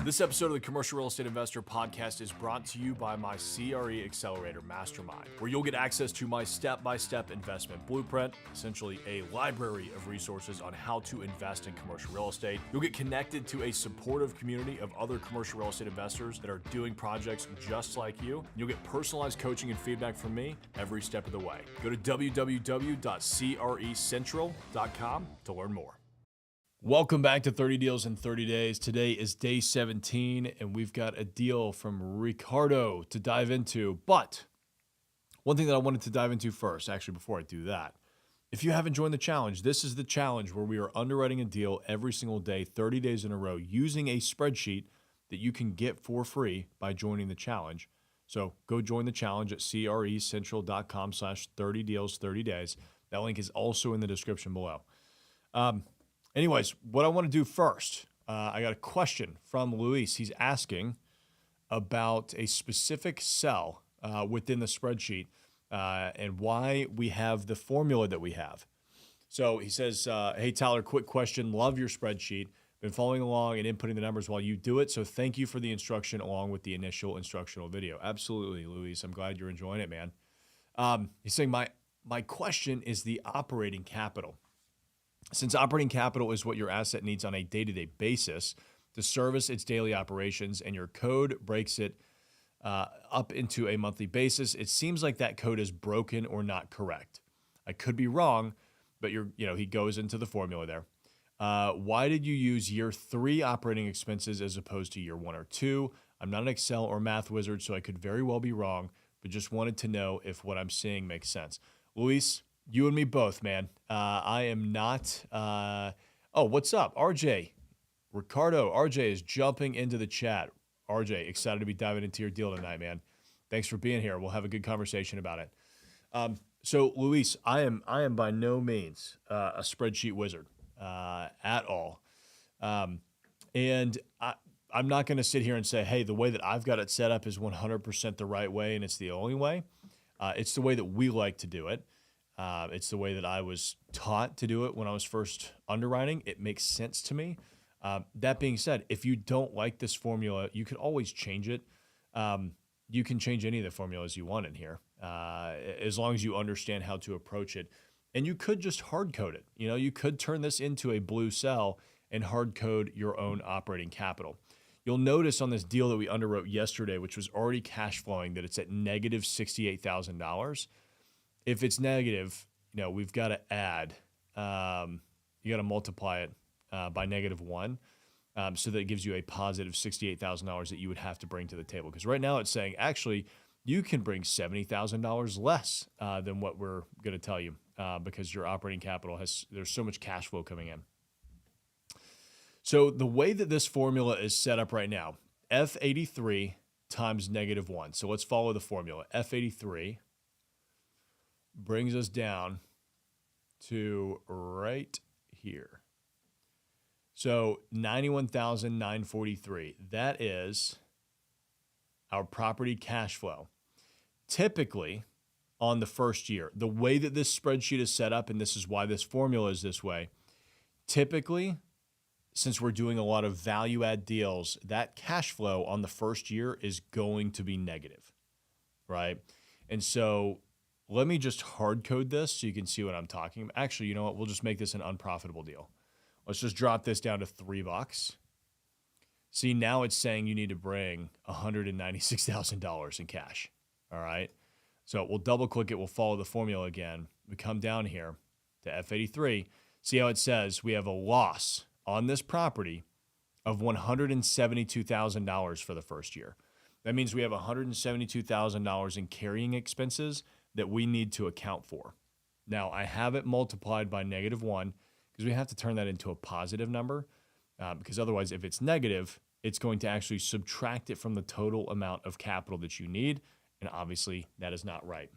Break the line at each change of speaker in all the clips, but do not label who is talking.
This episode of the Commercial Real Estate Investor Podcast is brought to you by my CRE Accelerator Mastermind, where you'll get access to my step-by-step investment blueprint, essentially a library of resources on how to invest in commercial real estate. You'll get connected to a supportive community of other commercial real estate investors that are doing projects just like you. You'll get personalized coaching and feedback from me every step of the way. Go to www.crecentral.com to learn more. Welcome back to 30 Deals in 30 Days. Today is day 17, and we've got a deal from Ricardo to dive into. But one thing that I wanted to dive into first, actually before I do that, if you haven't joined the challenge, this is the challenge where we are underwriting a deal every single day, 30 days in a row, using a spreadsheet that you can get for free by joining the challenge. So go join the challenge at crecentral.com/30 deals 30 days. That link is also in the description below. Anyways, what I want to do first, I got a question from Luis. He's asking about a specific cell within the spreadsheet and why we have the formula that we have. So he says, hey, Tyler, quick question. Love your spreadsheet. Been following along and inputting the numbers while you do it. So thank you for the instruction along with the initial instructional video. Absolutely, Luis. I'm glad you're enjoying it, man. He's saying my question is the operating capital. Since operating capital is what your asset needs on a day-to-day basis to service its daily operations, and your code breaks it up into a monthly basis, it seems like that code is broken or not correct. I could be wrong, but he goes into the formula there. Why did you use year 3 operating expenses as opposed to year 1 or 2? I'm not an Excel or math wizard, so I could very well be wrong, but just wanted to know if what I'm seeing makes sense. Luis, you and me both, man. I am not. What's up? RJ. Ricardo. RJ is jumping into the chat. RJ, excited to be diving into your deal tonight, man. Thanks for being here. We'll have a good conversation about it. So, Luis, I am by no means a spreadsheet wizard at all. And I'm not going to sit here and say, hey, the way that I've got it set up is 100% the right way and it's the only way. It's the way that we like to do it. It's the way that I was taught to do it when I was first underwriting. It makes sense to me. That being said, if you don't like this formula, you can always change it. You can change any of the formulas you want in here, as long as you understand how to approach it. And you could just hard code it. You could turn this into a blue cell and hard code your own operating capital. You'll notice on this deal that we underwrote yesterday, which was already cash flowing, that it's at negative $68,000. If it's negative, we've got to add, you got to multiply it by -1, so that it gives you a positive $68,000 that you would have to bring to the table. Because right now it's saying, actually, you can bring $70,000 less than what we're going to tell you because your operating capital there's so much cash flow coming in. So the way that this formula is set up right now, F83 times -1. So let's follow the formula. F83 brings us down to right here. So 91,943. That is our property cash flow. Typically, on the first year, the way that this spreadsheet is set up, and this is why this formula is this way, typically, since we're doing a lot of value add deals, that cash flow on the first year is going to be negative, right? And so let me just hard code this so you can see what I'm talking about. Actually, you know what? We'll just make this an unprofitable deal. Let's just drop this down to $3. See, now it's saying you need to bring $196,000 in cash. All right. So we'll double click it. We'll follow the formula again. We come down here to F83. See how it says we have a loss on this property of $172,000 for the first year. That means we have $172,000 in carrying expenses that we need to account for. Now, I have it multiplied by -1 because we have to turn that into a positive number because otherwise, if it's negative, it's going to actually subtract it from the total amount of capital that you need, and obviously, that is not right.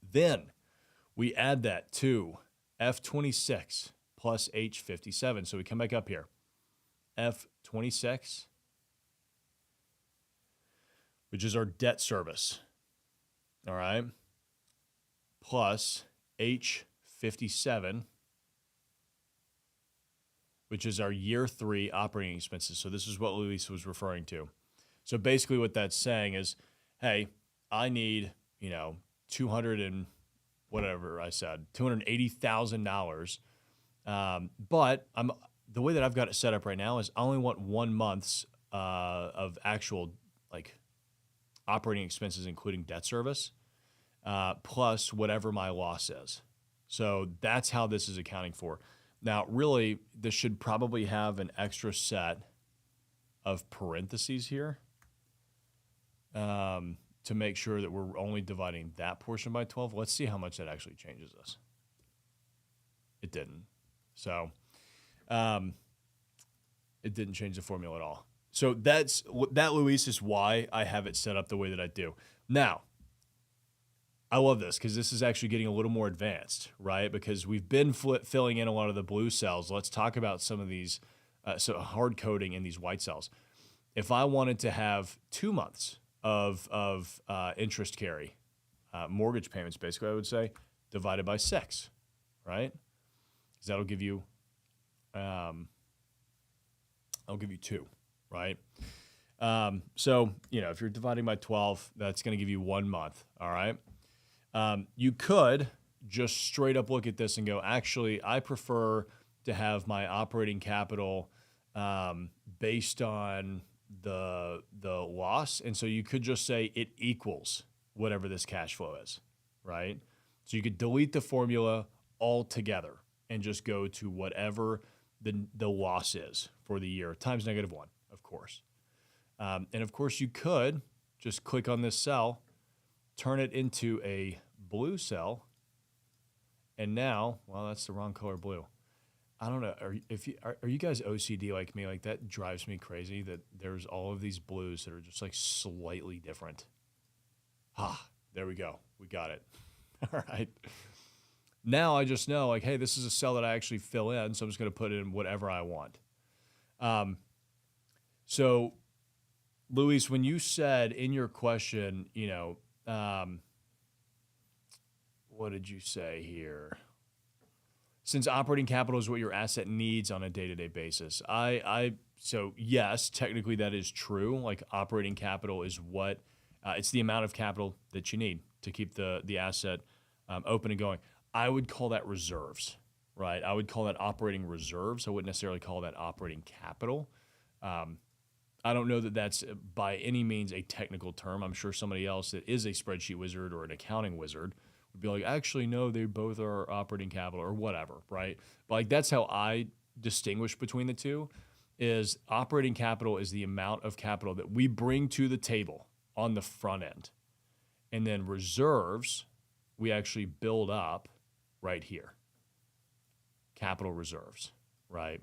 Then we add that to F26 plus H57. So we come back up here. F26, which is our debt service. All right, plus H57, which is our year 3 operating expenses. So this is what Luis was referring to. So basically what that's saying is, hey, I need, 200 and whatever I said, $280,000. But the way that I've got it set up right now is I only want 1 month's of actual like operating expenses, including debt service, plus whatever my loss is. So that's how this is accounting for. Now, really, this should probably have an extra set of parentheses here to make sure that we're only dividing that portion by 12. Let's see how much that actually changes us. It didn't. So it didn't change the formula at all. So that, Luis, is why I have it set up the way that I do. Now, I love this because this is actually getting a little more advanced, right? Because we've been filling in a lot of the blue cells. Let's talk about some of these, so hard coding in these white cells. If I wanted to have 2 months of interest carry, mortgage payments, basically, I would say, divided by 6, right? Because that'll give you, I'll give you 2, right? So, if you're dividing by 12, that's going to give you 1 month, all right? You could just straight up look at this and go, actually, I prefer to have my operating capital based on the loss. And so you could just say it equals whatever this cash flow is, right? So you could delete the formula altogether and just go to whatever the loss is for the year times -1, of course. And of course, you could just click on this cell, turn it into a blue cell, and now, well, that's the wrong color blue. I don't know. Are you guys OCD like me? Like, that drives me crazy that there's all of these blues that are just like slightly different. There we go. We got it. All right. Now I just know, like, hey, this is a cell that I actually fill in, so I'm just going to put in whatever I want. So, Luis, when you said in your question, what did you say here? Since operating capital is what your asset needs on a day-to-day basis, so yes, technically that is true. Like, operating capital is what it's the amount of capital that you need to keep the asset open and going. I would call that reserves, right? I would call that operating reserves. I wouldn't necessarily call that operating capital. I don't know that that's by any means a technical term. I'm sure somebody else that is a spreadsheet wizard or an accounting wizard would be like, actually, no, they both are operating capital or whatever, right? But like, that's how I distinguish between the two. Is operating capital is the amount of capital that we bring to the table on the front end. And then reserves, we actually build up right here. Capital reserves, right?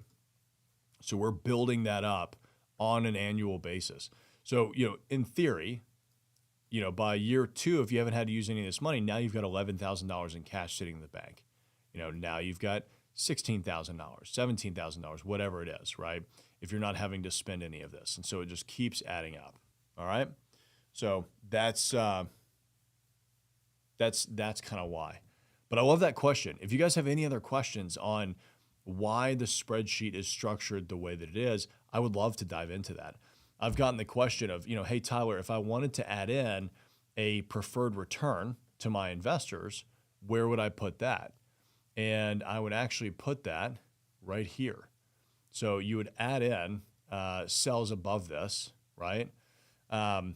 So we're building that up on an annual basis. So, in theory, by year 2, if you haven't had to use any of this money, now you've got $11,000 in cash sitting in the bank. Now you've got $16,000, $17,000, whatever it is, right? If you're not having to spend any of this. And so it just keeps adding up. All right. So that's kind of why. But I love that question. If you guys have any other questions on why the spreadsheet is structured the way that it is, I would love to dive into that. I've gotten the question of, hey, Tyler, if I wanted to add in a preferred return to my investors, where would I put that? And I would actually put that right here. So you would add in cells above this, right? And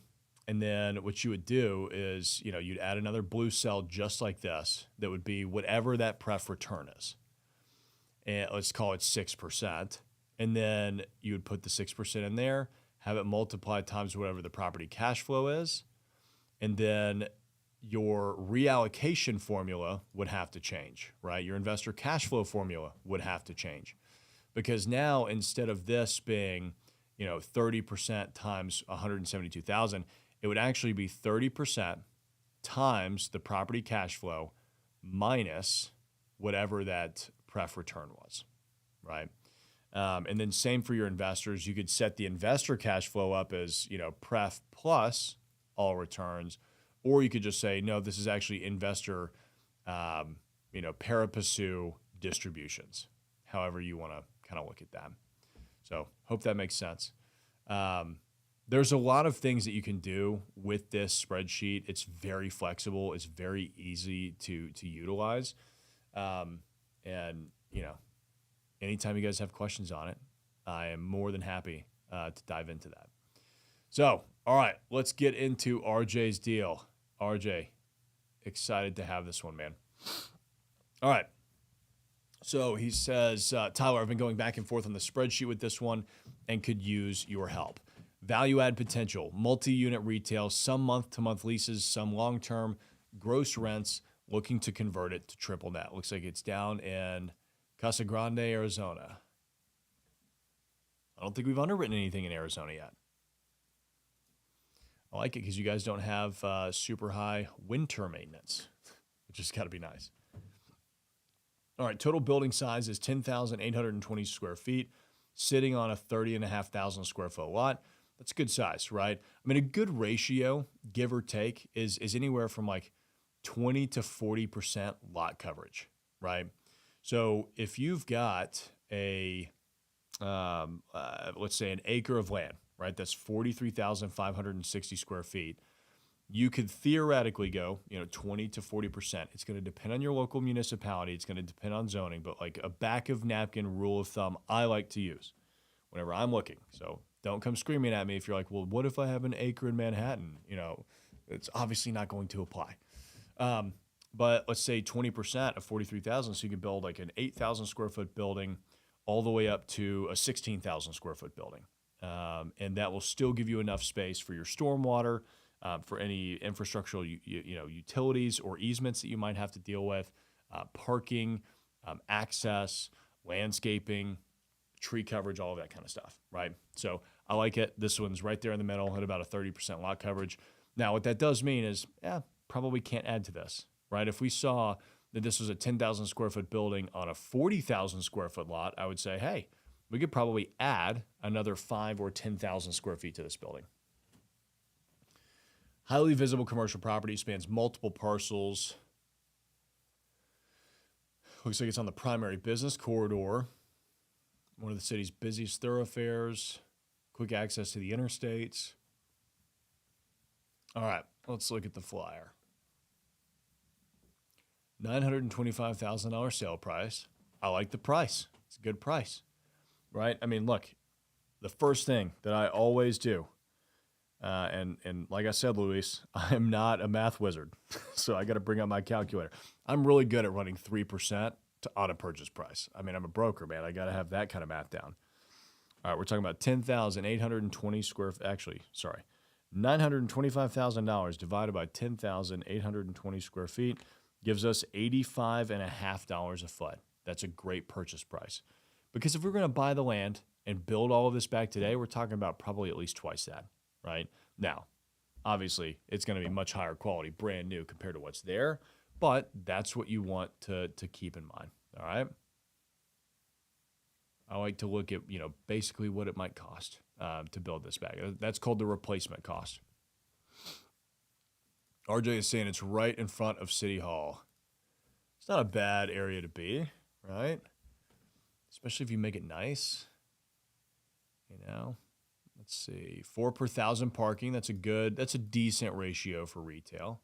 then what you would do is, you'd add another blue cell just like this that would be whatever that pref return is. And let's call it 6%. And then you would put the 6% in there, have it multiplied times whatever the property cash flow is. And then your reallocation formula would have to change, right? Your investor cash flow formula would have to change. Because now, instead of this being, 30% times 172,000, it would actually be 30% times the property cash flow minus whatever that pref return was, right? And then same for your investors. You could set the investor cash flow up as, pref plus all returns, or you could just say, no, this is actually investor, pari passu distributions, however you want to kind of look at that. So hope that makes sense. There's a lot of things that you can do with this spreadsheet. It's very flexible. It's very easy to utilize. And, you know, anytime you guys have questions on it, I am more than happy to dive into that. So, all right, let's get into RJ's deal. RJ, excited to have this one, man. All right. So he says, Tyler, I've been going back and forth on the spreadsheet with this one and could use your help. Value add potential, multi-unit retail, some month-to-month leases, some long-term, gross rents, looking to convert it to triple net. Looks like it's down in Casa Grande, Arizona. I don't think we've underwritten anything in Arizona yet. I like it because you guys don't have super high winter maintenance, which has got to be nice. All right, total building size is 10,820 square feet, sitting on a 30,500 square foot lot. That's a good size, right? I mean, a good ratio, give or take, is anywhere from like 20 to 40% lot coverage, right? So if you've got a, let's say an acre of land, right? That's 43,560 square feet. You could theoretically go, 20 to 40%. It's going to depend on your local municipality. It's going to depend on zoning, but like a back of napkin rule of thumb I like to use whenever I'm looking. So don't come screaming at me if you're like, well, what if I have an acre in Manhattan? It's obviously not going to apply. But let's say 20% of 43,000. So you can build like an 8,000 square foot building all the way up to a 16,000 square foot building. And that will still give you enough space for your stormwater, for any infrastructural, utilities or easements that you might have to deal with, parking, access, landscaping, tree coverage, all of that kind of stuff, right? So I like it. This one's right there in the middle at about a 30% lot coverage. Now, what that does mean is, probably can't add to this, right? If we saw that this was a 10,000 square foot building on a 40,000 square foot lot, I would say, hey, we could probably add another 5 or 10,000 square feet to this building. Highly visible commercial property, spans multiple parcels. Looks like it's on the primary business corridor, one of the city's busiest thoroughfares, quick access to the interstates. All right, let's look at the flyer. $925,000 sale price. I like the price. It's a good price, right? I mean, look, the first thing that I always do, and like I said, Luis, I am not a math wizard, so I got to bring out my calculator. I'm really good at running 3% on a purchase price. I mean, I'm a broker, man. I got to have that kind of math down. All right, we're talking about 10,820 $925,000 divided by 10,820 square feet gives us $85.50 a foot. That's a great purchase price. Because if we're going to buy the land and build all of this back today, we're talking about probably at least twice that, right? Now, obviously, it's going to be much higher quality, brand new compared to what's there, but that's what you want to keep in mind, all right? I like to look at, basically what it might cost to build this back. That's called the replacement cost. RJ is saying it's right in front of City Hall. It's not a bad area to be, right? Especially if you make it nice. Let's see, 4 per 1,000 parking. That's a decent ratio for retail.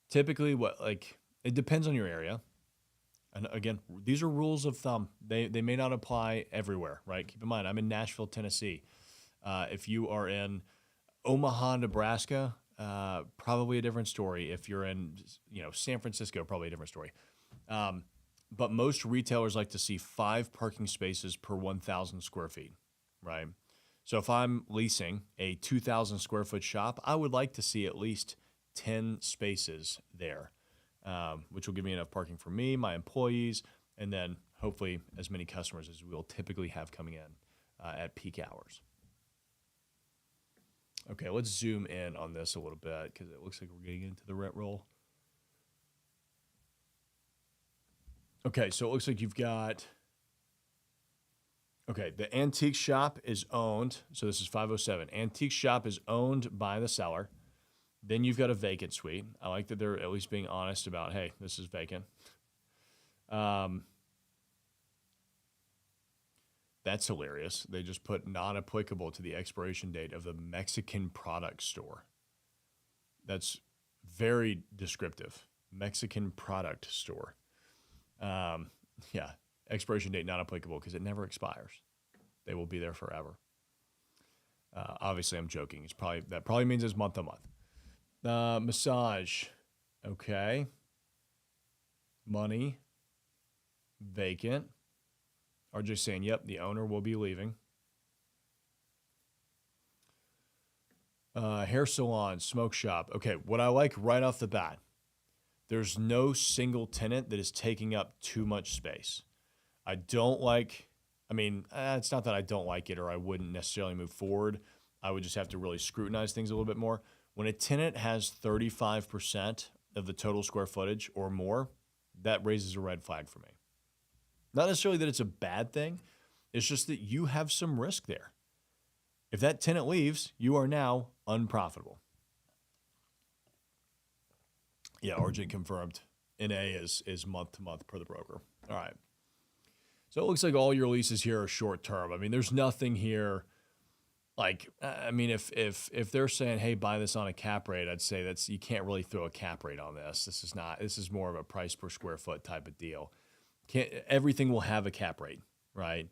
Typically, it depends on your area. And again, these are rules of thumb. They may not apply everywhere, right? Keep in mind, I'm in Nashville, Tennessee. If you are in Omaha, Nebraska, probably a different story. If you're in, San Francisco, probably a different story. But most retailers like to see 5 parking spaces per 1,000 square feet, right? So if I'm leasing a 2,000 square foot shop, I would like to see at least 10 spaces there, which will give me enough parking for me, my employees, and then hopefully as many customers as we'll typically have coming in at peak hours. Okay, let's zoom in on this a little bit because it looks like we're getting into the rent roll. Okay, so it looks like you've got, the antique shop is owned. So this is 507. Antique shop is owned by the seller. Then you've got a vacant suite. I like that they're at least being honest about, hey, this is vacant. That's hilarious. They just put not applicable to the expiration date of the Mexican product store. That's very descriptive. Mexican product store. Yeah, expiration date not applicable because it never expires. They will be there forever. Obviously, I'm joking. That probably means it's month to month. Massage. Okay. Money. Vacant. RJ saying, yep, the owner will be leaving. Hair salon, smoke shop. Okay, what I like right off the bat, there's no single tenant that is taking up too much space. It's not that I don't like it or I wouldn't necessarily move forward. I would just have to really scrutinize things a little bit more. When a tenant has 35% of the total square footage or more, that raises a red flag for me. Not necessarily that it's a bad thing. It's just that you have some risk there. If that tenant leaves, you are now unprofitable. Yeah, RJ confirmed. NA is month to month per the broker. All right. So it looks like all your leases here are short term. I mean, there's nothing here like, if they're saying, hey, buy this on a cap rate, I'd say you can't really throw a cap rate on this. This is more of a price per square foot type of deal. Everything will have a cap rate, right?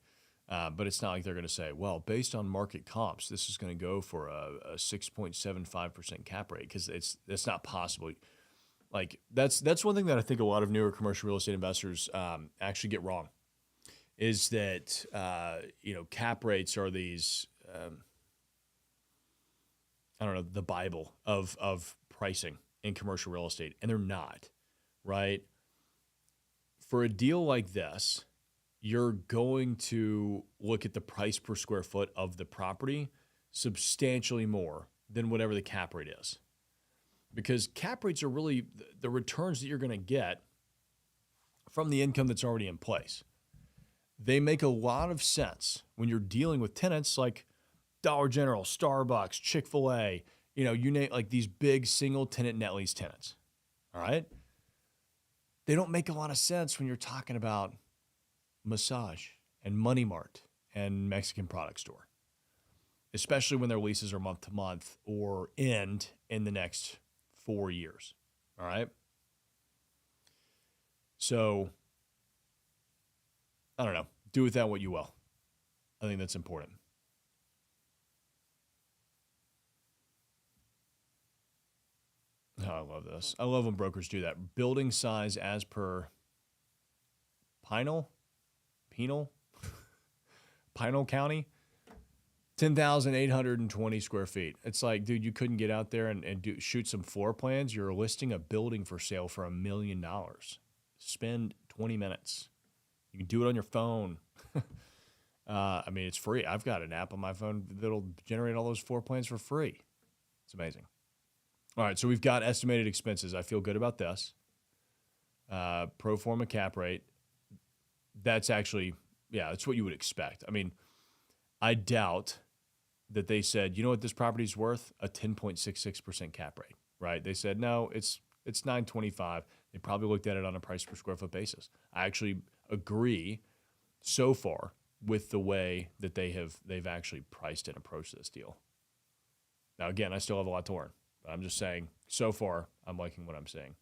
But it's not like they're going to say, well, based on market comps, this is going to go for a 6.75% cap rate because it's not possible. Like that's one thing that I think a lot of newer commercial real estate investors actually get wrong is that cap rates are these the Bible of pricing in commercial real estate, and they're not, right? For a deal like this, you're going to look at the price per square foot of the property substantially more than whatever the cap rate is. Because cap rates are really the returns that you're going to get from the income that's already in place. They make a lot of sense when you're dealing with tenants like Dollar General, Starbucks, Chick-fil-A, you name like these big single tenant net lease tenants. All right? They don't make a lot of sense when you're talking about massage and Money Mart and Mexican product store, especially when their leases are month to month or end in the next 4 years. All right. So I don't know. Do with that what you will. I think that's important. Oh, I love this. I love when brokers do that. Building size as per Pinal County, 10,820 square feet. It's like, dude, you couldn't get out there and shoot some floor plans. You're listing a building for sale for $1 million. Spend 20 minutes. You can do it on your phone. It's free. I've got an app on my phone that'll generate all those floor plans for free. It's amazing. All right, so we've got estimated expenses. I feel good about this. Pro forma cap rate. That's actually, that's what you would expect. I mean, I doubt that they said, you know what this property's worth? A 10.66% cap rate, right? They said, no, it's $925. They probably looked at it on a price per square foot basis. I actually agree so far with the way that they've actually priced and approached this deal. Now, again, I still have a lot to learn, but I'm just saying so far I'm liking what I'm seeing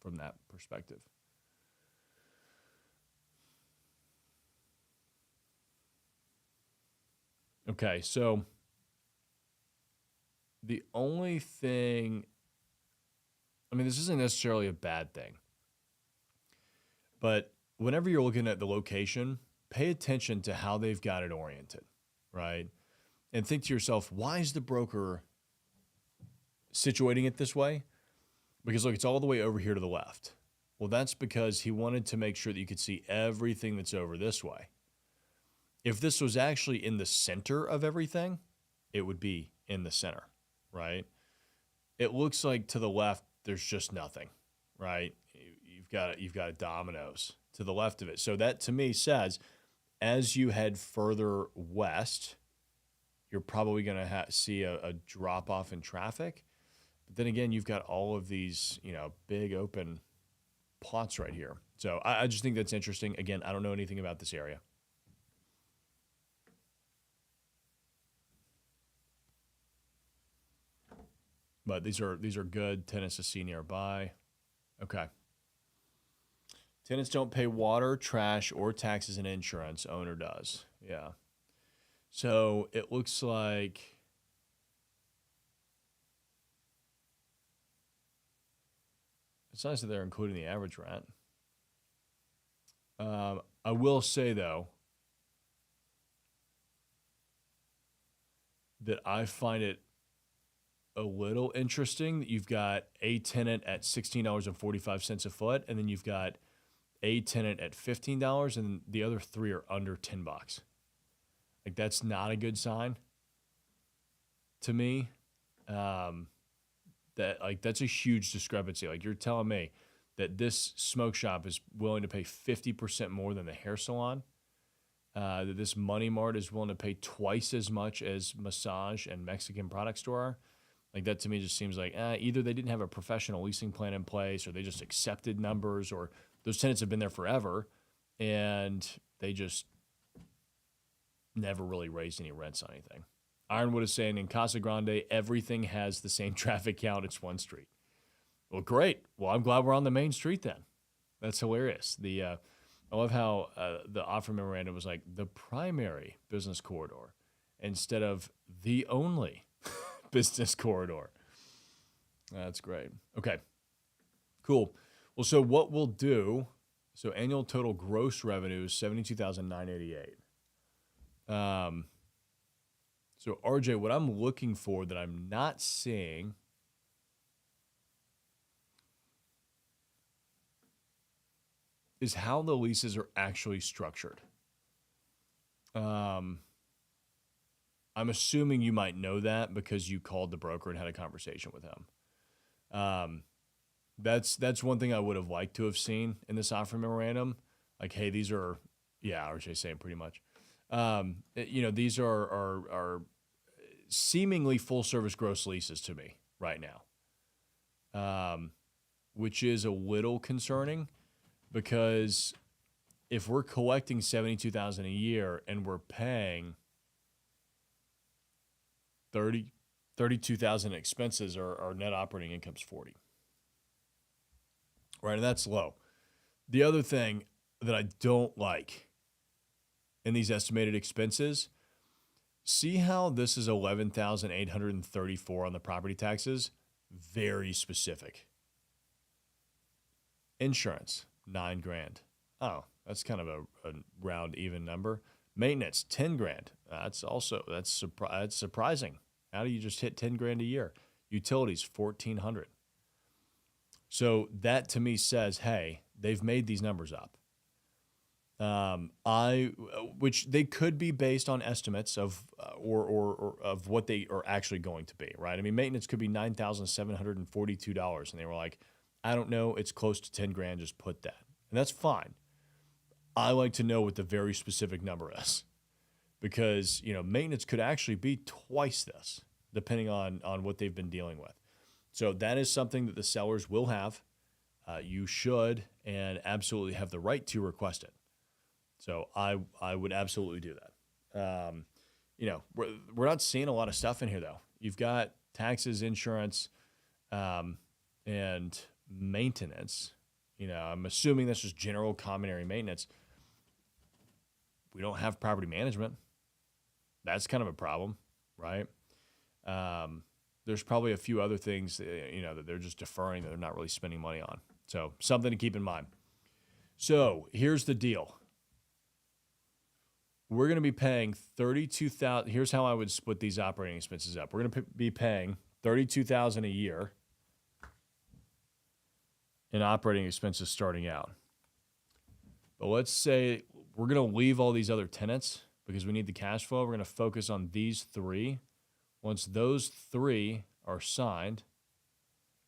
from that perspective. Okay, so the only thing, this isn't necessarily a bad thing, but whenever you're looking at the location, pay attention to how they've got it oriented, right? And think to yourself, why is the broker situating it this way? Because look, it's all the way over here to the left. Well, that's because he wanted to make sure that you could see everything that's over this way. If this was actually in the center of everything, it would be in the center, right? It looks like to the left, there's just nothing, right? You've got dominoes to the left of it. So that to me says, as you head further west, you're probably going to see a drop off in traffic. But then again, you've got all of these, big open plots right here. So I just think that's interesting. Again, I don't know anything about this area. But these are good. Tenants to see nearby. Okay. Tenants don't pay water, trash, or taxes and insurance. Owner does. Yeah. So it looks like it's nice that they're including the average rent. I will say, though, that I find it a little interesting that you've got a tenant at $16.45 a foot, and then you've got a tenant at $15, and the other three are under $10. Like, that's not a good sign to me. That's a huge discrepancy. Like, you're telling me that this smoke shop is willing to pay 50% more than the hair salon, that this Money Mart is willing to pay twice as much as massage and Mexican product store are. Like, that to me just seems like either they didn't have a professional leasing plan in place, or they just accepted numbers, or those tenants have been there forever and they just never really raised any rents on anything. Ironwood is saying in Casa Grande, everything has the same traffic count. It's one street. Well, great. Well, I'm glad we're on the main street then. That's hilarious. I love how the offer memorandum was like the primary business corridor instead of the only business corridor. That's great. Okay, cool. Well, so what we'll do, so annual total gross revenue is $72,988. So RJ, what I'm looking for that I'm not seeing is how the leases are actually structured. I'm assuming you might know that because you called the broker and had a conversation with him. That's one thing I would have liked to have seen in this offer memorandum. Like, hey, these are, RJ saying pretty much. These are seemingly full service gross leases to me right now, which is a little concerning because if we're collecting $72,000 a year and we're paying $32,000 expenses, our net operating income's $40,000. Right, and that's low. The other thing that I don't like in these estimated expenses, see how this is $11,834 on the property taxes? Very specific. Insurance, $9,000. Oh, that's kind of a round even number. Maintenance, $10,000. That's surprising. How do you just hit $10,000 a year? Utilities, $1,400. So that to me says, hey, they've made these numbers up. Which they could be based on estimates of or of what they are actually going to be, right? I mean, maintenance could be $9,742, and they were like, I don't know, it's close to $10,000, just put that, and that's fine. I like to know what the very specific number is, because maintenance could actually be twice this, depending on what they've been dealing with. So that is something that the sellers will have. You should and absolutely have the right to request it. So I would absolutely do that. We're not seeing a lot of stuff in here, though. You've got taxes, insurance, and maintenance. I'm assuming that's just general common area maintenance. We don't have property management. That's kind of a problem, right? There's probably a few other things, that they're just deferring, that they're not really spending money on. So something to keep in mind. So here's the deal. We're going to be paying $32,000. Here's how I would split these operating expenses up. We're going to be paying $32,000 a year in operating expenses starting out. But let's say we're going to leave all these other tenants because we need the cash flow. We're going to focus on these three. Once those three are signed,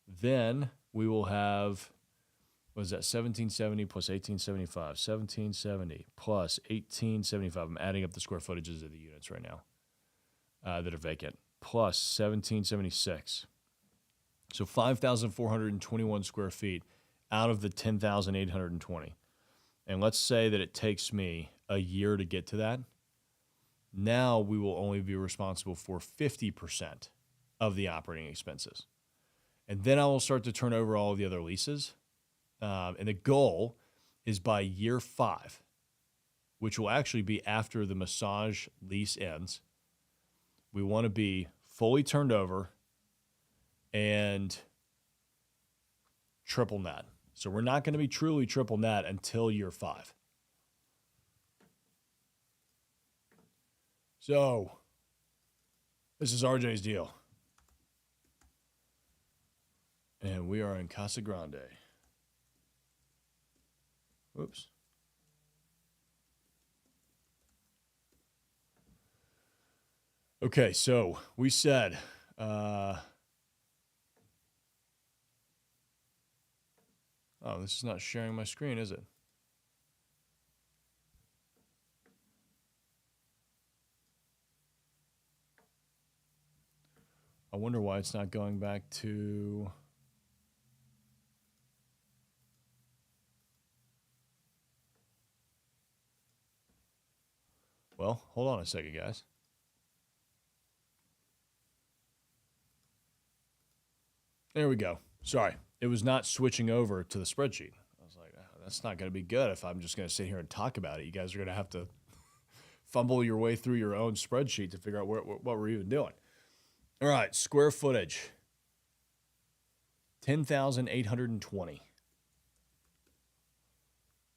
then we will have, what is that, 1770 plus 1875, 1770 plus 1875. I'm adding up the square footages of the units right now that are vacant, plus 1776. So 5,421 square feet out of the 10,820. and let's say that it takes me a year to get to that, now we will only be responsible for 50% of the operating expenses. And then I will start to turn over all of the other leases. And the goal is by year 5, which will actually be after the massage lease ends, we want to be fully turned over and triple net. So we're not going to be truly triple net until year 5. So this is RJ's deal. And we are in Casa Grande. Whoops. Okay, so we said, oh, this is not sharing my screen, is it? I wonder why it's not going back to... Well, hold on a second, guys. There we go. Sorry. It was not switching over to the spreadsheet. I was like, oh, that's not going to be good if I'm just going to sit here and talk about it. You guys are going to have to fumble your way through your own spreadsheet to figure out what we're even doing. All right, square footage, 10,820.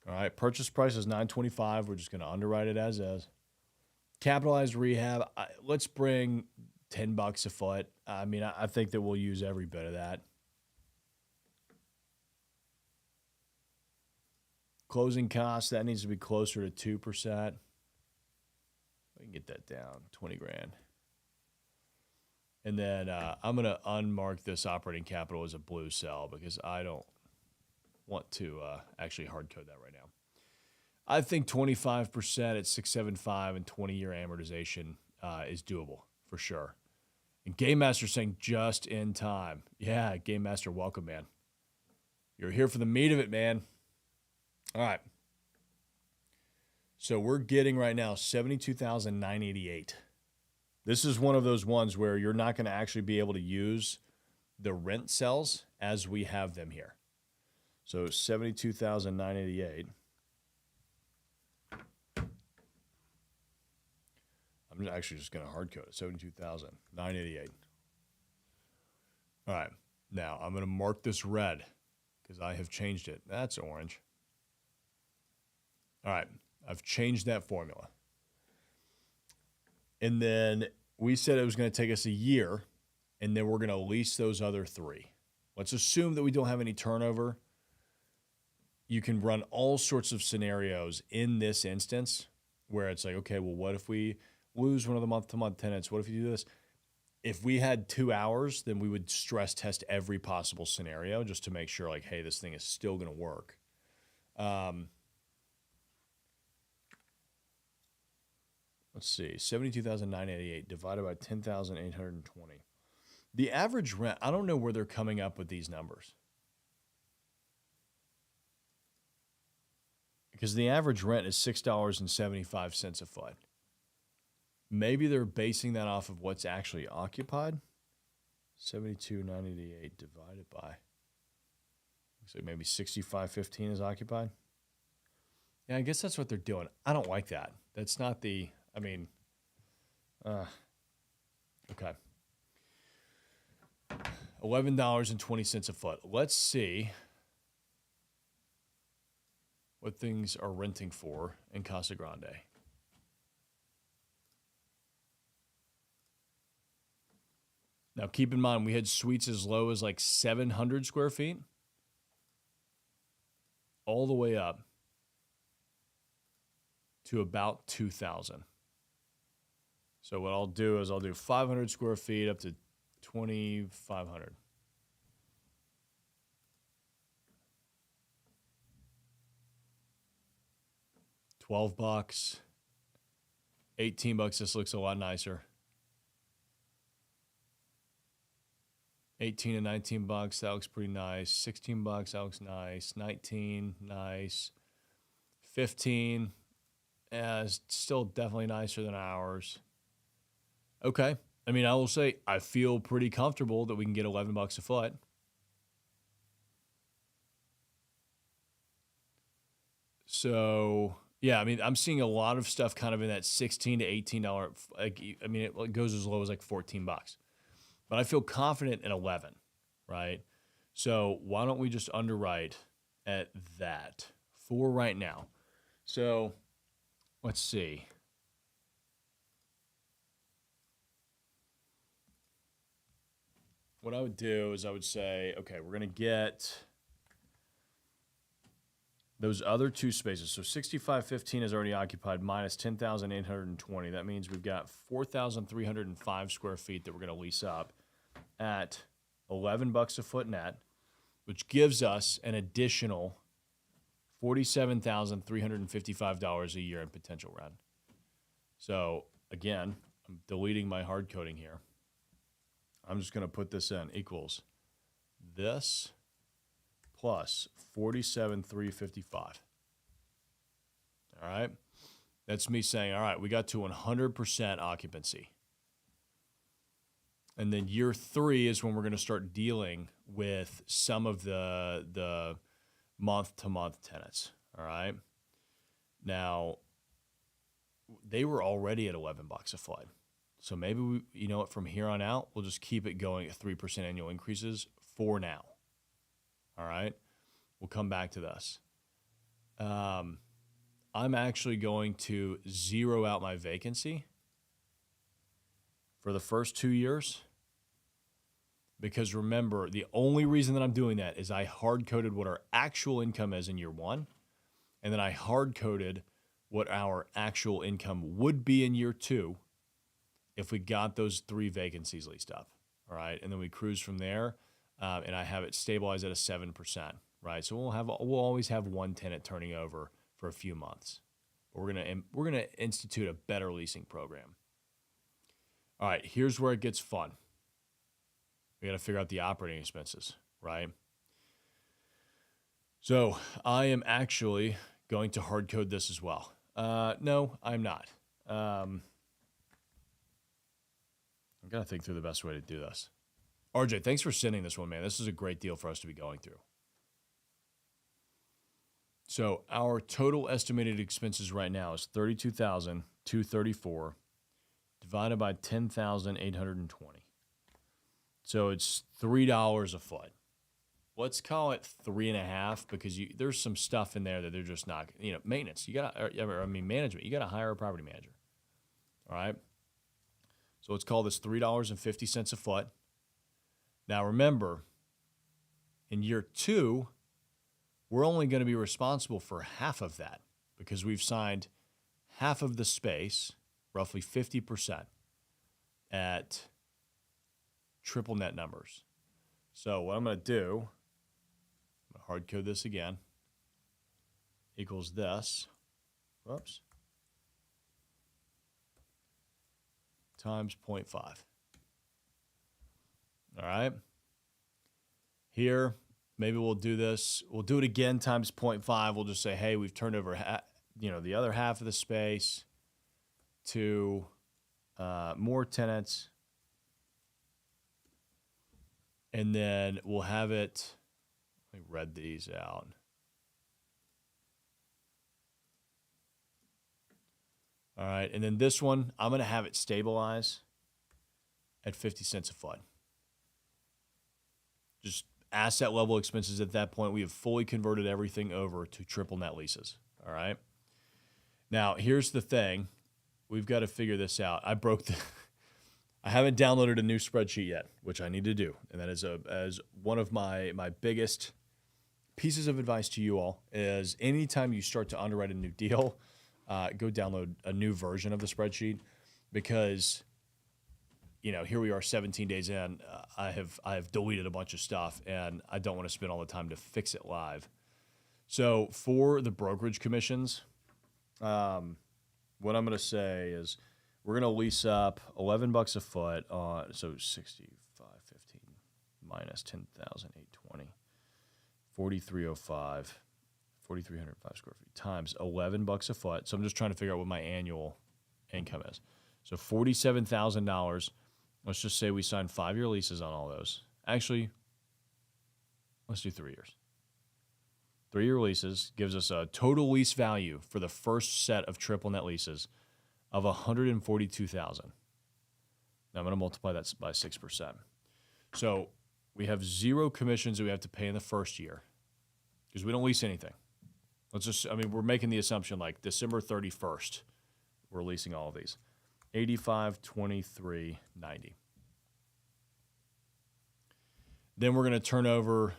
All right, purchase price is $925. We're just going to underwrite it as is. Capitalized rehab, let's bring $10 a foot. I mean, I think that we'll use every bit of that. Closing costs, that needs to be closer to 2%. We can get that down, 20 grand. And then I'm going to unmark this operating capital as a blue cell because I don't want to actually hard code that right now. I think 25% at 675 and 20-year amortization is doable for sure. And Game Master saying just in time. Yeah, Game Master, welcome, man. You're here for the meat of it, man. All right. So we're getting right now $72,988. This is one of those ones where you're not going to actually be able to use the rent cells as we have them here. So $72,988. I'm actually just going to hard code it, $72,988. All right. Now I'm going to mark this red because I have changed it. That's orange. All right. I've changed that formula. And then we said it was going to take us a year, and then we're going to lease those other 3. Let's assume that we don't have any turnover. You can run all sorts of scenarios in this instance where it's like, okay, well, what if we lose one of the month-to-month tenants? What if you do this? If we had 2 hours, then we would stress test every possible scenario just to make sure, like, hey, this thing is still going to work. Let's see, 72,988 divided by 10,820. The average rent, I don't know where they're coming up with these numbers. Because the average rent is $6.75 a foot. Maybe they're basing that off of what's actually occupied. 72,988 divided by, looks like maybe 65.15 is occupied. Yeah, I guess that's what they're doing. I don't like that. That's not the... I mean, okay. $11.20 a foot. Let's see what things are renting for in Casa Grande. Now, keep in mind, we had suites as low as like 700 square feet all the way up to about 2,000. So what I'll do is I'll do 500 square feet up to 2,500. $12, $18. This looks a lot nicer. 18 and $19. That looks pretty nice. $16. That looks nice. 19, nice. 15 is still definitely nicer than ours. Okay. I mean, I will say I feel pretty comfortable that we can get $11 a foot. So, yeah, I mean, I'm seeing a lot of stuff kind of in that $16 to $18. Like, I mean, it goes as low as like $14. But I feel confident in 11, right? So why don't we just underwrite at that for right now? So let's see. What I would do is I would say, okay, we're going to get those other two spaces. So 6515 is already occupied minus 10,820. That means we've got 4,305 square feet that we're going to lease up at $11 a foot net, which gives us an additional $47,355 a year in potential rent. So again, I'm deleting my hard coding here. I'm just going to put this in equals this plus 47,355. All right. That's me saying, all right, we got to 100% occupancy. And then year 3 is when we're going to start dealing with some of the month-to-month tenants. All right. Now, they were already at $11 a foot. So maybe we, you know what, from here on out, we'll just keep it going at 3% annual increases for now. All right. We'll come back to this. I'm actually going to zero out my vacancy for the first 2 years. Because remember, the only reason that I'm doing that is I hard-coded what our actual income is in year 1. And then I hard-coded what our actual income would be in year 2 if we got those 3 vacancies leased up. All right. And then we cruise from there. And I have it stabilized at a 7%. Right. So we'll always have one tenant turning over for a few months. But we're gonna institute a better leasing program. All right. Here's where it gets fun. We got to figure out the operating expenses, right? So I am actually going to hard code this as well. No, I'm not. I've got to think through the best way to do this. RJ, thanks for sending this one, man. This is a great deal for us to be going through. So our total estimated expenses right now is $32,234 divided by 10,820. So it's $3 a foot. Let's call it 3.5 because there's some stuff in there that they're just not, maintenance. Management. You got to hire a property manager. All right. So let's call this $3.50 a foot. Now remember, in year 2, we're only going to be responsible for half of that because we've signed half of the space, roughly 50%, at triple net numbers. So what I'm going to do, I'm going to hard code this again, equals this, whoops, times 0.5. All right. Here, maybe we'll do this. We'll do it again times 0.5. We'll just say, hey, we've turned over, the other half of the space to more tenants. And then we'll have it, let me read these out. All right. And then this one, I'm going to have it stabilize at 50 cents a foot. Just asset level expenses at that point. We have fully converted everything over to triple net leases. All right. Now, here's the thing. We've got to figure this out. I haven't downloaded a new spreadsheet yet, which I need to do. And that is as one of my biggest pieces of advice to you all is anytime you start to underwrite a new deal, go download a new version of the spreadsheet because, here we are 17 days in. I have deleted a bunch of stuff and I don't want to spend all the time to fix it live. So for the brokerage commissions, what I'm going to say is we're going to lease up $11 a foot on, so 6515 minus 10,820, 4305, 4,305 square feet times $11 a foot. So I'm just trying to figure out what my annual income is. So $47,000. Let's just say we sign 5-year leases on all those. Actually, let's do 3 years. 3-year leases gives us a total lease value for the first set of triple net leases of $142,000. Now I'm going to multiply that by 6%. So we have 0 commissions that we have to pay in the first year because we don't lease anything. We're making the assumption like December 31st, we're leasing all of these. 85, 23, 90. Then we're going to turn over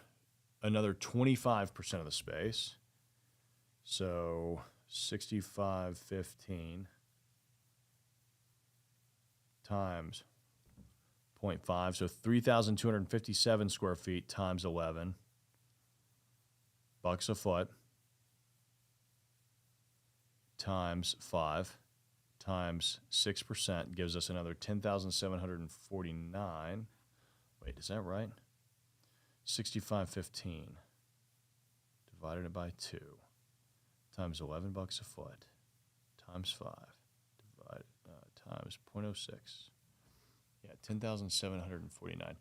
another 25% of the space. So 65.15 times 0.5. So 3,257 square feet times 11 bucks a foot times 5 times 6% gives us another 10,749. Wait, is that right? 65.15 divided by 2 times $11 a foot times 5 times 0.06. Yeah, 10,749.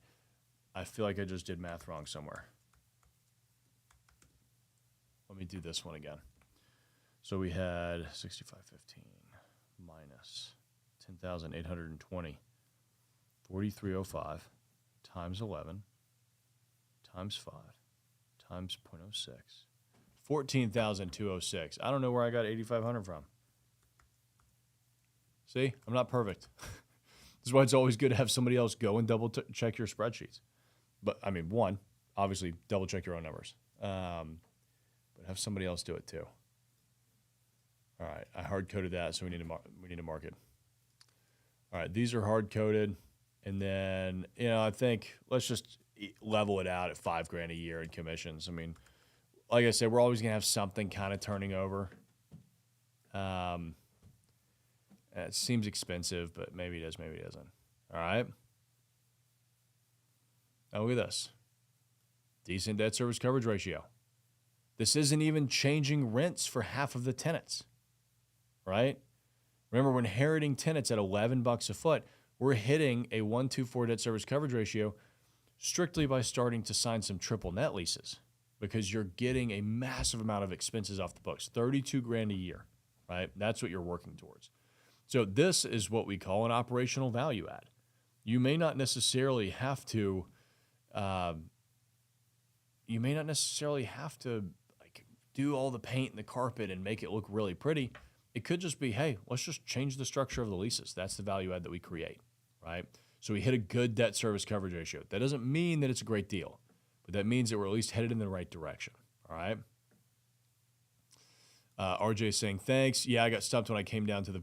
I feel like I just did math wrong somewhere. Let me do this one again. So we had 65.15 minus 10,820, 4,305 times 11 times 5 times 0.06, 14,206. I don't know where I got 8,500 from. See, I'm not perfect. This is why it's always good to have somebody else go and double check your spreadsheets. But I mean, one, obviously double check your own numbers, but have somebody else do it too. All right, I hard coded that, so we need to mark it. All right, these are hard coded, and then I think let's just level it out at $5,000 a year in commissions. I mean, like I said, we're always gonna have something kind of turning over. It seems expensive, but maybe it is, maybe it isn't. All right. Now look at this. Decent debt service coverage ratio. This isn't even changing rents for half of the tenants, right? Remember, we're inheriting tenants at $11 a foot. We're hitting a 1.24 debt service coverage ratio strictly by starting to sign some triple net leases because you're getting a massive amount of expenses off the books, $32,000 a year, right? That's what you're working towards. So this is what we call an operational value add. You may not necessarily have to, like do all the paint and the carpet and make it look really pretty. It could just be, hey, let's just change the structure of the leases. That's the value add that we create, right? So we hit a good debt service coverage ratio. That doesn't mean that it's a great deal, but that means that we're at least headed in the right direction, all right? RJ is saying, thanks. Yeah, I got stumped when I came down to the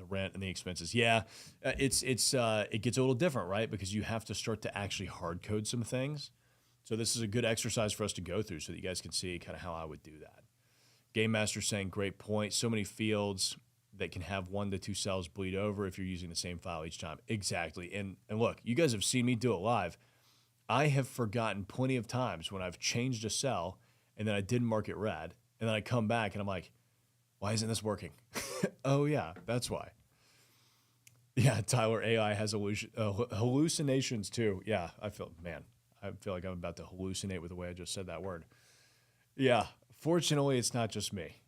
rent and the expenses. Yeah, it gets a little different, right? Because you have to start to actually hard code some things. So this is a good exercise for us to go through so that you guys can see kind of how I would do that. Game Master saying, great point. So many fields that can have 1 to 2 cells bleed over if you're using the same file each time. Exactly. And look, you guys have seen me do it live. I have forgotten plenty of times when I've changed a cell and then I didn't mark it red. And then I come back and I'm like, why isn't this working? Oh, yeah, that's why. Yeah, Tyler, AI has hallucinations too. Yeah, I feel like I'm about to hallucinate with the way I just said that word. Yeah, fortunately, it's not just me.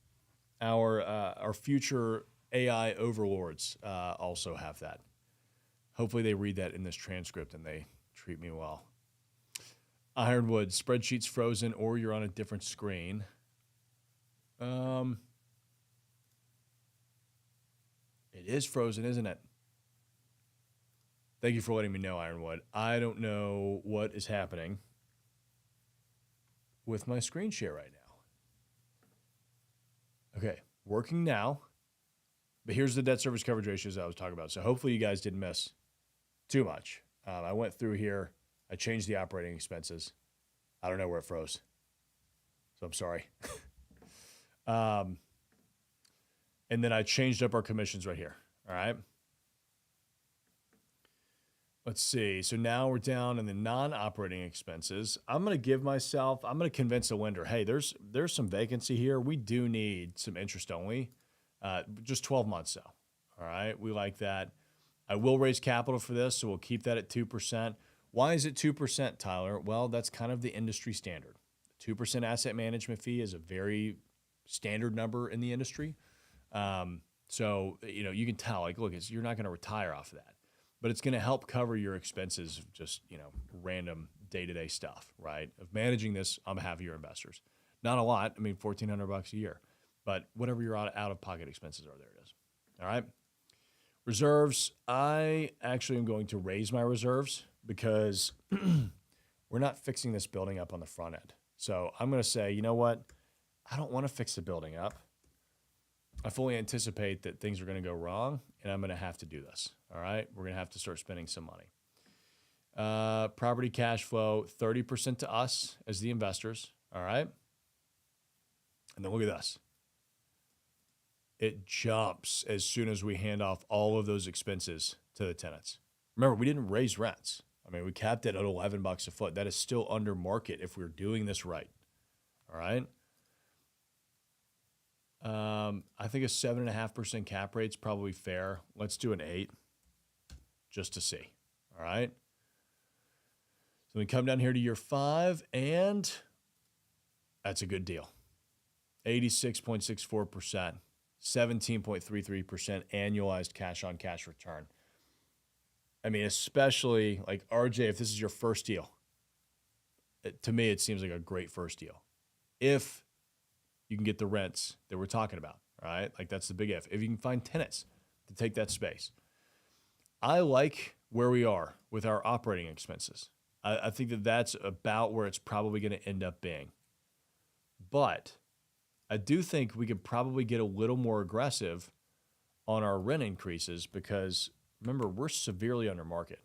Our future AI overlords also have that. Hopefully they read that in this transcript and they treat me well. Ironwood, spreadsheet's frozen or you're on a different screen. It is frozen, isn't it? Thank you for letting me know, Ironwood. I don't know what is happening with my screen share right now. Okay, working now. But here's the debt service coverage ratios I was talking about. So hopefully you guys didn't miss too much. I went through here. I changed the operating expenses. I don't know where it froze. So I'm sorry. And then I changed up our commissions right here. All right. Let's see. So now we're down in the non-operating expenses. I'm going to convince a lender, hey, there's some vacancy here. We do need some interest only, just 12 months though. All right. We like that. I will raise capital for this, so we'll keep that at 2%. Why is it 2%, Tyler? Well, that's kind of the industry standard. 2% asset management fee is a very standard number in the industry. So, you can tell, like, look, you're not going to retire off of that, but it's going to help cover your expenses of just, random day-to-day stuff, right? Of managing this on behalf of your investors. Not a lot. I mean, $1,400 a year, but whatever your out-of-pocket expenses are, there it is. All right. Reserves. I actually am going to raise my reserves because we're not fixing this building up on the front end. So I'm going to say, you know what? I don't want to fix the building up. I fully anticipate that things are going to go wrong, and I'm going to have to do this. All right? We're going to have to start spending some money. Property cash flow, 30% to us as the investors. All right? And then look at this. It jumps as soon as we hand off all of those expenses to the tenants. Remember, we didn't raise rents. I mean, we capped it at $11 a foot. That is still under market if we're doing this right. All right? I think a 7.5% cap rate is probably fair. Let's do an 8 just to see. All right. So we come down here to year 5, and that's a good deal. 86.64%, 17.33% annualized cash on cash return. I mean, especially like RJ, if this is your first deal, to me, it seems like a great first deal. If you can get the rents that we're talking about, all right? Like that's the big if. If you can find tenants to take that space. I like where we are with our operating expenses. I think that that's about where it's probably going to end up being. But I do think we could probably get a little more aggressive on our rent increases because, remember, we're severely under market.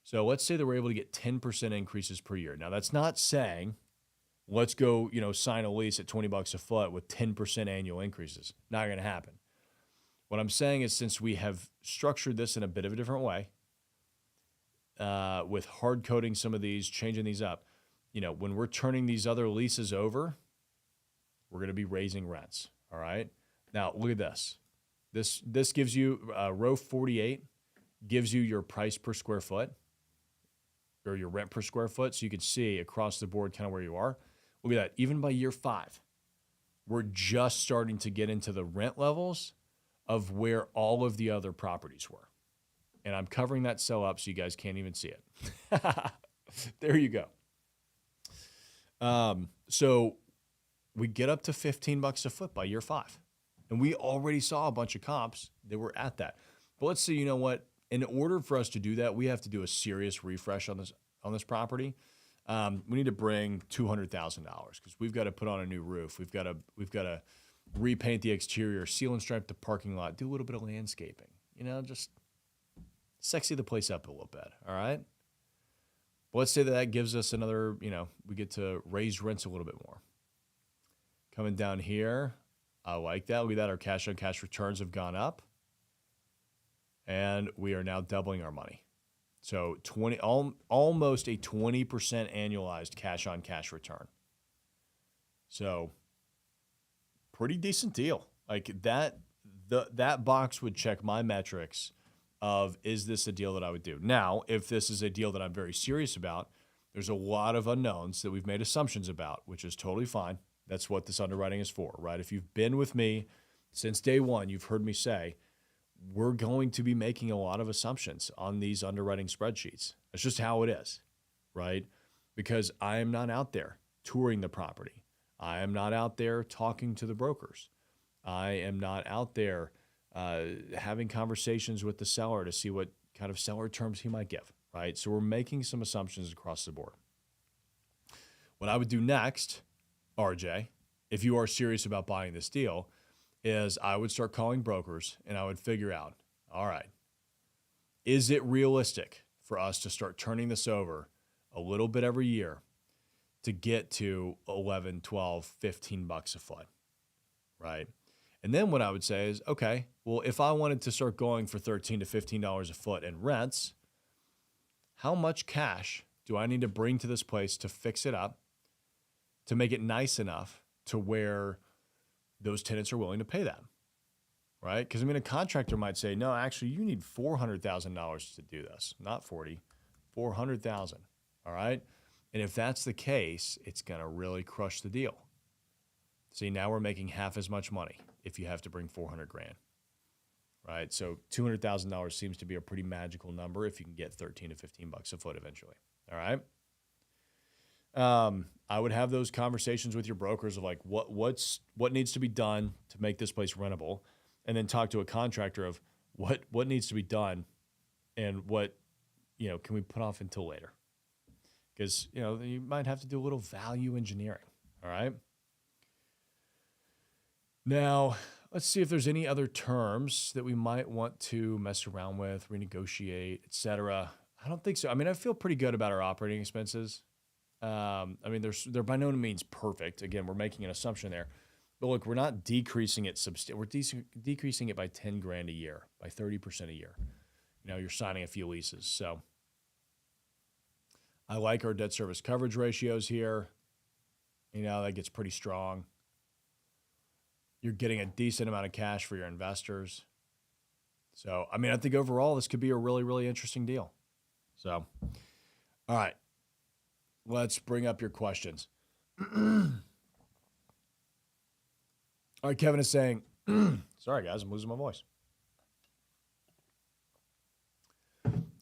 So let's say that we're able to get 10% increases per year. Now, that's not saying let's go, sign a lease at $20 a foot with 10% annual increases. Not going to happen. What I'm saying is since we have structured this in a bit of a different way, with hard coding some of these, changing these up, when we're turning these other leases over, we're going to be raising rents. All right. Now look at this. This gives you row 48 gives you your price per square foot or your rent per square foot. So you can see across the board kind of where you are. Look at that. Even by year 5, we're just starting to get into the rent levels of where all of the other properties were. And I'm covering that cell up so you guys can't even see it. There you go. So we get up to $15 a foot by year 5. And we already saw a bunch of comps that were at that. But let's say, you know what? In order for us to do that, we have to do a serious refresh on this property. We need to bring $200,000 because we've got to put on a new roof. We've got to repaint the exterior, seal and stripe the parking lot, do a little bit of landscaping. Just sexy the place up a little bit. All right. But let's say that gives us another. We get to raise rents a little bit more. Coming down here, I like that. Look at that. Our cash on cash returns have gone up, and we are now doubling our money. So almost a 20% annualized cash on cash return. So pretty decent deal. Like that box would check my metrics of, is this a deal that I would do? Now, if this is a deal that I'm very serious about, there's a lot of unknowns that we've made assumptions about, which is totally fine. That's what this underwriting is for, right? If you've been with me since day one, you've heard me say, we're going to be making a lot of assumptions on these underwriting spreadsheets. That's just how it is, right? Because I am not out there touring the property. I am not out there talking to the brokers. I am not out there having conversations with the seller to see what kind of seller terms he might give, right? So we're making some assumptions across the board. What I would do next, RJ, if you are serious about buying this deal, is I would start calling brokers and I would figure out, all right, is it realistic for us to start turning this over a little bit every year to get to 11, 12, $15 a foot, right? And then what I would say is, okay, well, if I wanted to start going for $13 to $15 a foot in rents, how much cash do I need to bring to this place to fix it up, to make it nice enough to where those tenants are willing to pay that, right? Because I mean, a contractor might say, no, actually, you need $400,000 to do this, not 40, 400,000. All right. And if that's the case, it's going to really crush the deal. See, now we're making half as much money if you have to bring 400 grand, right? So $200,000 seems to be a pretty magical number if you can get 13 to 15 bucks a foot eventually. All right. I would have those conversations with your brokers of like, what needs to be done to make this place rentable, and then talk to a contractor of what needs to be done and what, can we put off until later? Because, you might have to do a little value engineering. All right. Now, let's see if there's any other terms that we might want to mess around with, renegotiate, et cetera. I don't think so. I mean, I feel pretty good about our operating expenses. I mean, they're by no means perfect. Again, we're making an assumption there. But look, we're not decreasing it. We're decreasing it by 10 grand a year, by 30% a year. You're signing a few leases. So I like our debt service coverage ratios here. That gets pretty strong. You're getting a decent amount of cash for your investors. So, I mean, I think overall this could be a really, really interesting deal. So, all right, let's bring up your questions. All right, Kevin is saying, sorry guys, I'm losing my voice.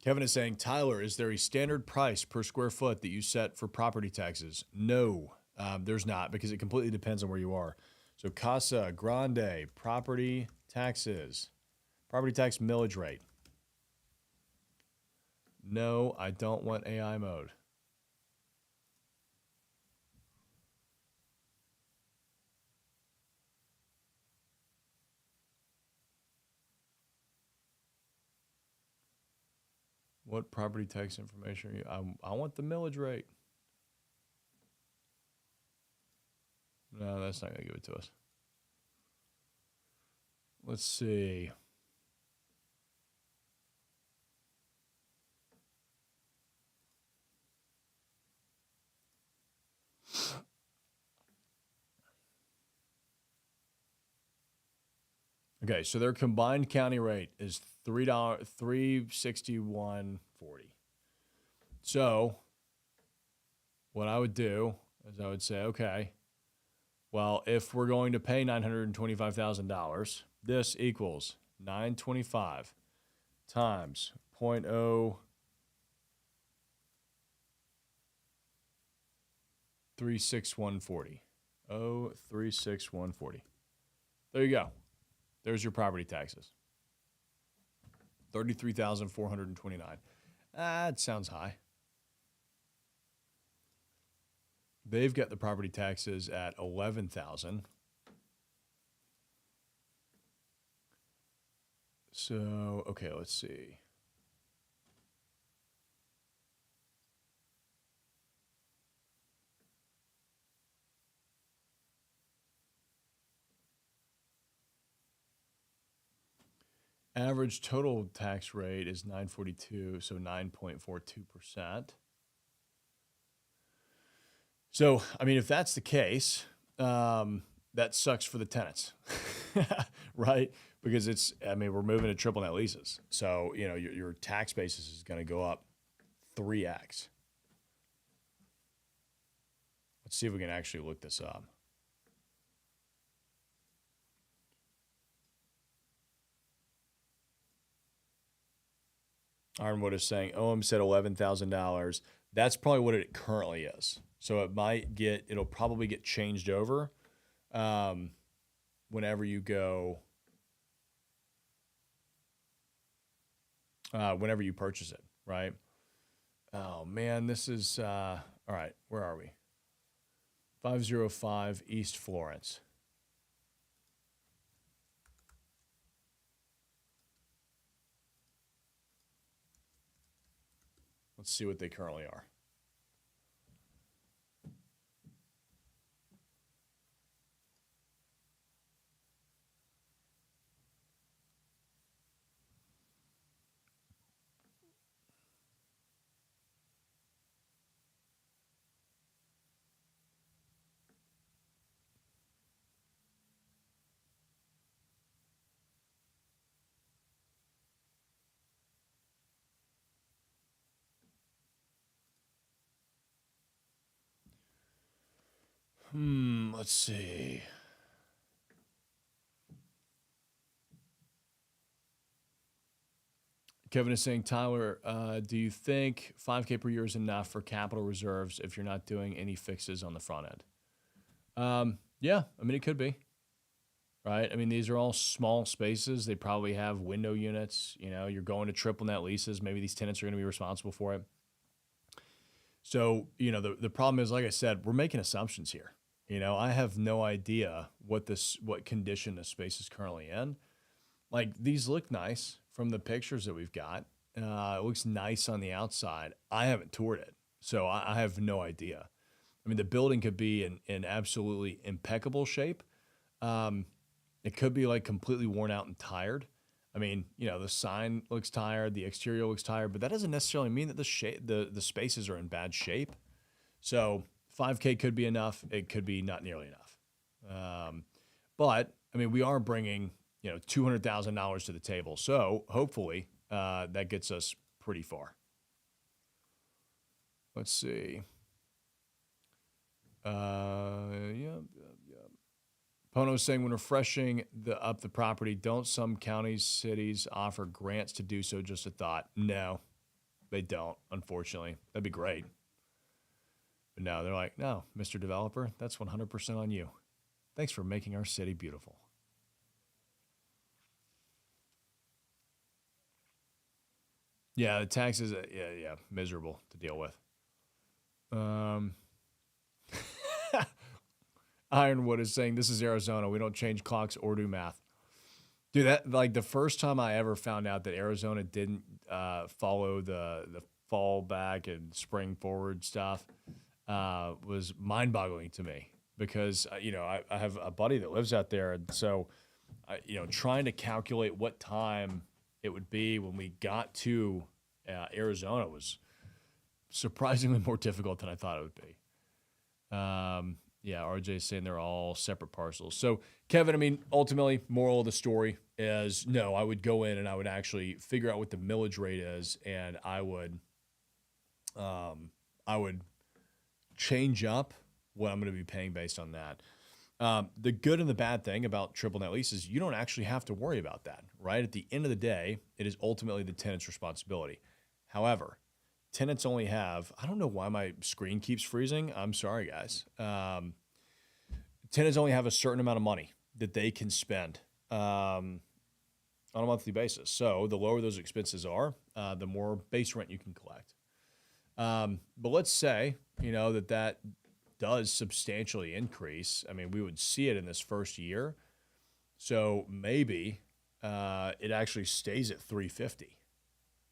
Kevin is saying, Tyler, is there a standard price per square foot that you set for property taxes? No, there's not, because it completely depends on where you are. So Casa Grande, property taxes, property tax millage rate. No, I don't want AI mode. What property tax information are you? I want the millage rate. No, that's not going to give it to us. Let's see. Okay, so their combined county rate is $361.40. So what I would do is I would say, okay, well, if we're going to pay $925,000, this equals $925 times 0.036140. 0.36140. There you go. There's your property taxes. $33,429. That sounds high. They've got the property taxes at $11,000. So, okay, let's see. Average total tax rate is 942, so 9.42%. So, I mean, if that's the case, that sucks for the tenants, right? Because we're moving to triple net leases. So, your tax basis is going to go up 3x. Let's see if we can actually look this up. Ironwood is saying, OM said $11,000. That's probably what it currently is. So it'll probably get changed over whenever you go, whenever you purchase it, right? Oh, man, this is, all right, where are we? 505 East Florence. Let's see what they currently are. Let's see. Kevin is saying, Tyler, do you think 5K per year is enough for capital reserves if you're not doing any fixes on the front end? Yeah, I mean, it could be, right? I mean, these are all small spaces. They probably have window units. You know, you're going to triple net leases. Maybe these tenants are going to be responsible for it. So, you know, the problem is, like I said, we're making assumptions here. You know, I have no idea what condition the space is currently in. Like, these look nice from the pictures that we've got. It looks nice on the outside. I haven't toured it, so I have no idea. I mean, the building could be in absolutely impeccable shape. It could be like completely worn out and tired. I mean, you know, the sign looks tired, the exterior looks tired, but that doesn't necessarily mean that the spaces are in bad shape. So 5K could be enough. It could be not nearly enough. But I mean, we are bringing, you know, $200,000 to the table. So hopefully that gets us pretty far. Let's see. Yeah. Pono is saying, when refreshing up the property, don't some counties, cities offer grants to do so? Just a thought. No, they don't, unfortunately. That'd be great. But no, they're like, no, Mr. Developer, that's 100% on you. Thanks for making our city beautiful. Yeah, the taxes, yeah, miserable to deal with. Ironwood is saying, this is Arizona. We don't change clocks or do math. Dude, that, like, the first time I ever found out that Arizona didn't follow the fall back and spring forward stuff was mind-boggling to me because, you know, I have a buddy that lives out there. And so, you know, trying to calculate what time it would be when we got to Arizona was surprisingly more difficult than I thought it would be. Yeah, RJ's saying they're all separate parcels. So, Kevin, I mean, ultimately, moral of the story is no, I would go in and I would actually figure out what the millage rate is, and I would change up what I'm going to be paying based on that. The good and the bad thing about triple net leases, you don't actually have to worry about that, right? At the end of the day, it is ultimately the tenant's responsibility. However, tenants only have, I don't know why my screen keeps freezing. I'm sorry, guys. Tenants only have a certain amount of money that they can spend on a monthly basis. So the lower those expenses are, the more base rent you can collect. But let's say, you know, that does substantially increase. I mean, we would see it in this first year. So maybe it actually stays at 350,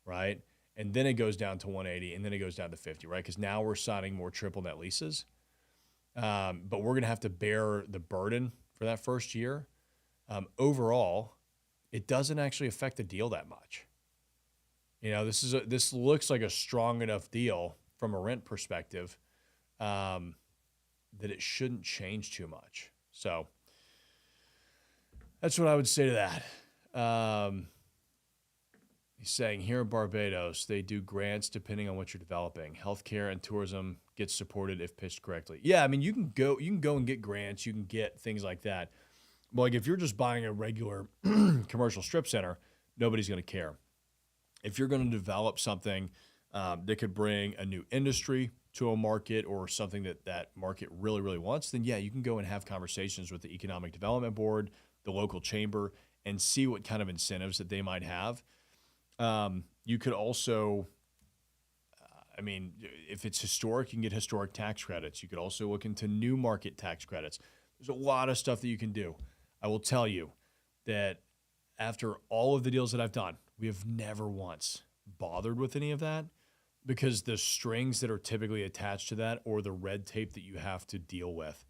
right? And then it goes down to 180, and then it goes down to 50, right? Because now we're signing more triple net leases. But we're going to have to bear the burden for that first year. Overall, it doesn't actually affect the deal that much. You know, this looks like a strong enough deal from a rent perspective that it shouldn't change too much. So that's what I would say to that. He's saying here in Barbados, they do grants depending on what you're developing. Healthcare and tourism gets supported if pitched correctly. Yeah, I mean, you can go and get grants. You can get things like that. But like if you're just buying a regular commercial strip center, nobody's going to care. If you're going to develop something that could bring a new industry to a market or something that market really, really wants, then yeah, you can go and have conversations with the Economic Development Board, the local chamber, and see what kind of incentives that they might have. You could also, I mean, if it's historic, you can get historic tax credits. You could also look into new market tax credits. There's a lot of stuff that you can do. I will tell you that after all of the deals that I've done, we have never once bothered with any of that because the strings that are typically attached to that or the red tape that you have to deal with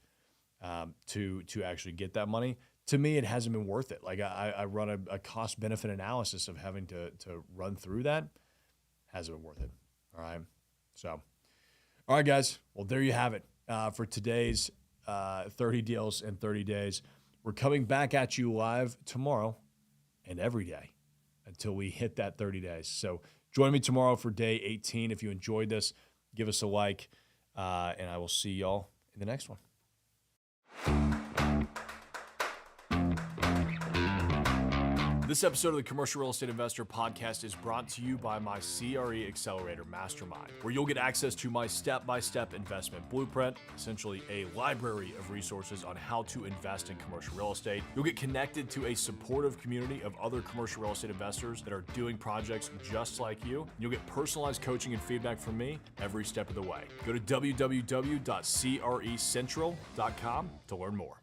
to actually get that money, to me, it hasn't been worth it. Like I run a cost benefit analysis of having to run through that. Hasn't been worth it. All right. So, all right, guys. Well, there you have it for today's 30 deals in 30 days. We're coming back at you live tomorrow and every day until we hit that 30 days. So join me tomorrow for day 18. If you enjoyed this, give us a like, and I will see y'all in the next one. This episode of the Commercial Real Estate Investor Podcast is brought to you by my CRE Accelerator Mastermind, where you'll get access to my step-by-step investment blueprint, essentially a library of resources on how to invest in commercial real estate. You'll get connected to a supportive community of other commercial real estate investors that are doing projects just like you. You'll get personalized coaching and feedback from me every step of the way. Go to www.crecentral.com to learn more.